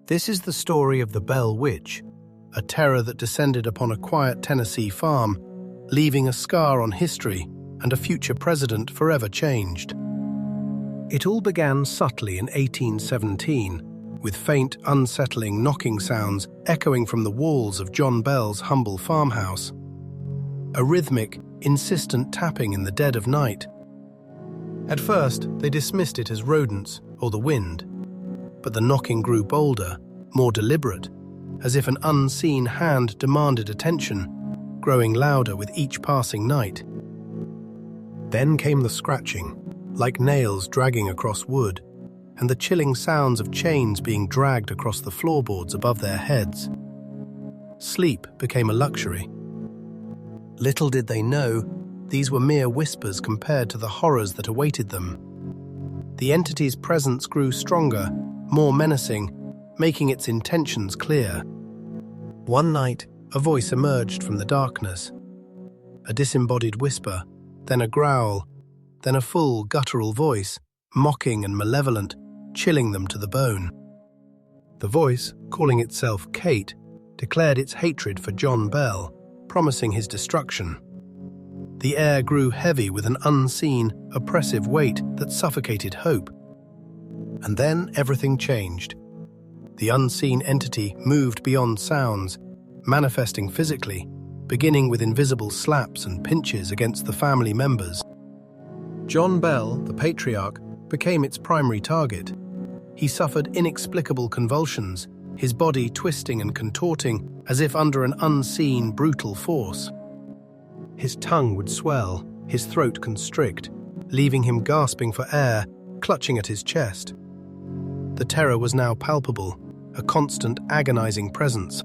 This is the story of the Bell Witch, a terror that descended upon a quiet Tennessee farm, leaving a scar on history and a future president forever changed. It all began subtly in 1817, with faint, unsettling knocking sounds echoing from the walls of John Bell's humble farmhouse. A rhythmic, insistent tapping in the dead of night. At first, they dismissed it as rodents or the wind, but the knocking grew bolder, more deliberate, as if an unseen hand demanded attention, growing louder with each passing night. Then came the scratching, like nails dragging across wood, and the chilling sounds of chains being dragged across the floorboards above their heads. Sleep became a luxury. Little did they know, these were mere whispers compared to the horrors that awaited them. The entity's presence grew stronger, more menacing, making its intentions clear. One night, a voice emerged from the darkness. A disembodied whisper, then a growl, then a full, guttural voice, mocking and malevolent, chilling them to the bone. The voice, calling itself Kate, declared its hatred for John Bell, promising his destruction. The air grew heavy with an unseen, oppressive weight that suffocated hope. And then everything changed. The unseen entity moved beyond sounds, manifesting physically, beginning with invisible slaps and pinches against the family members. John Bell, the patriarch, became its primary target. He suffered inexplicable convulsions, his body twisting and contorting as if under an unseen, brutal force. His tongue would swell, his throat constrict, leaving him gasping for air, clutching at his chest. The terror was now palpable, a constant, agonizing presence.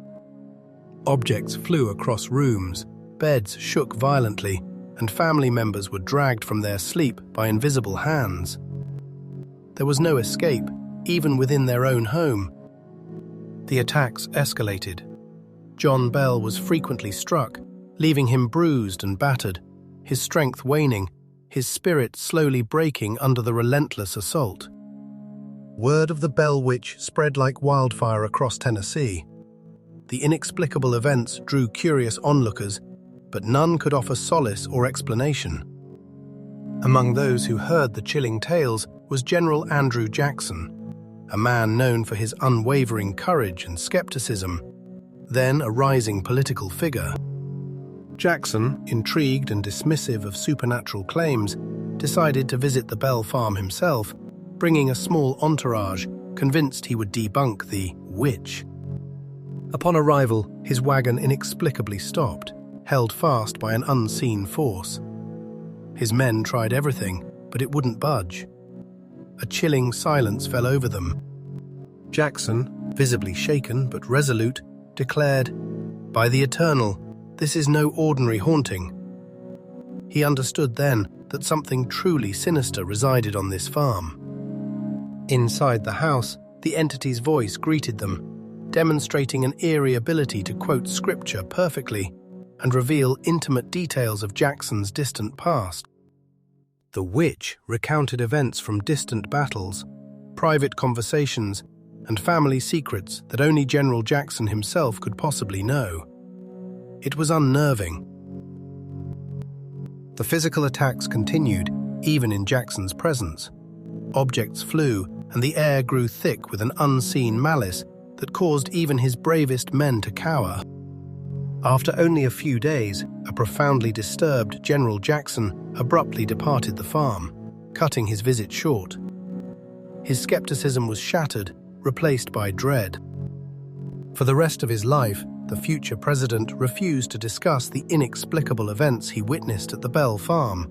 Objects flew across rooms, beds shook violently, and family members were dragged from their sleep by invisible hands. There was no escape, even within their own home. The attacks escalated. John Bell was frequently struck, leaving him bruised and battered, his strength waning, his spirit slowly breaking under the relentless assault. Word of the Bell Witch spread like wildfire across Tennessee. The inexplicable events drew curious onlookers, but none could offer solace or explanation. Among those who heard the chilling tales was General Andrew Jackson, a man known for his unwavering courage and skepticism, then a rising political figure. Jackson, intrigued and dismissive of supernatural claims, decided to visit the Bell farm himself, bringing a small entourage, convinced he would debunk the witch. Upon arrival, his wagon inexplicably stopped, held fast by an unseen force. His men tried everything, but it wouldn't budge. A chilling silence fell over them. Jackson, visibly shaken but resolute, declared, "By the Eternal, this is no ordinary haunting." He understood then that something truly sinister resided on this farm. Inside the house, the entity's voice greeted them, demonstrating an eerie ability to quote scripture perfectly and reveal intimate details of Jackson's distant past. The witch recounted events from distant battles, private conversations, and family secrets that only General Jackson himself could possibly know. It was unnerving. The physical attacks continued, even in Jackson's presence. Objects flew, and the air grew thick with an unseen malice that caused even his bravest men to cower. After only a few days, a profoundly disturbed General Jackson abruptly departed the farm, cutting his visit short. His skepticism was shattered, replaced by dread. For the rest of his life, the future president refused to discuss the inexplicable events he witnessed at the Bell farm,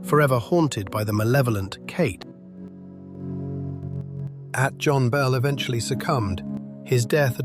forever haunted by the malevolent Kate. John Bell eventually succumbed, his death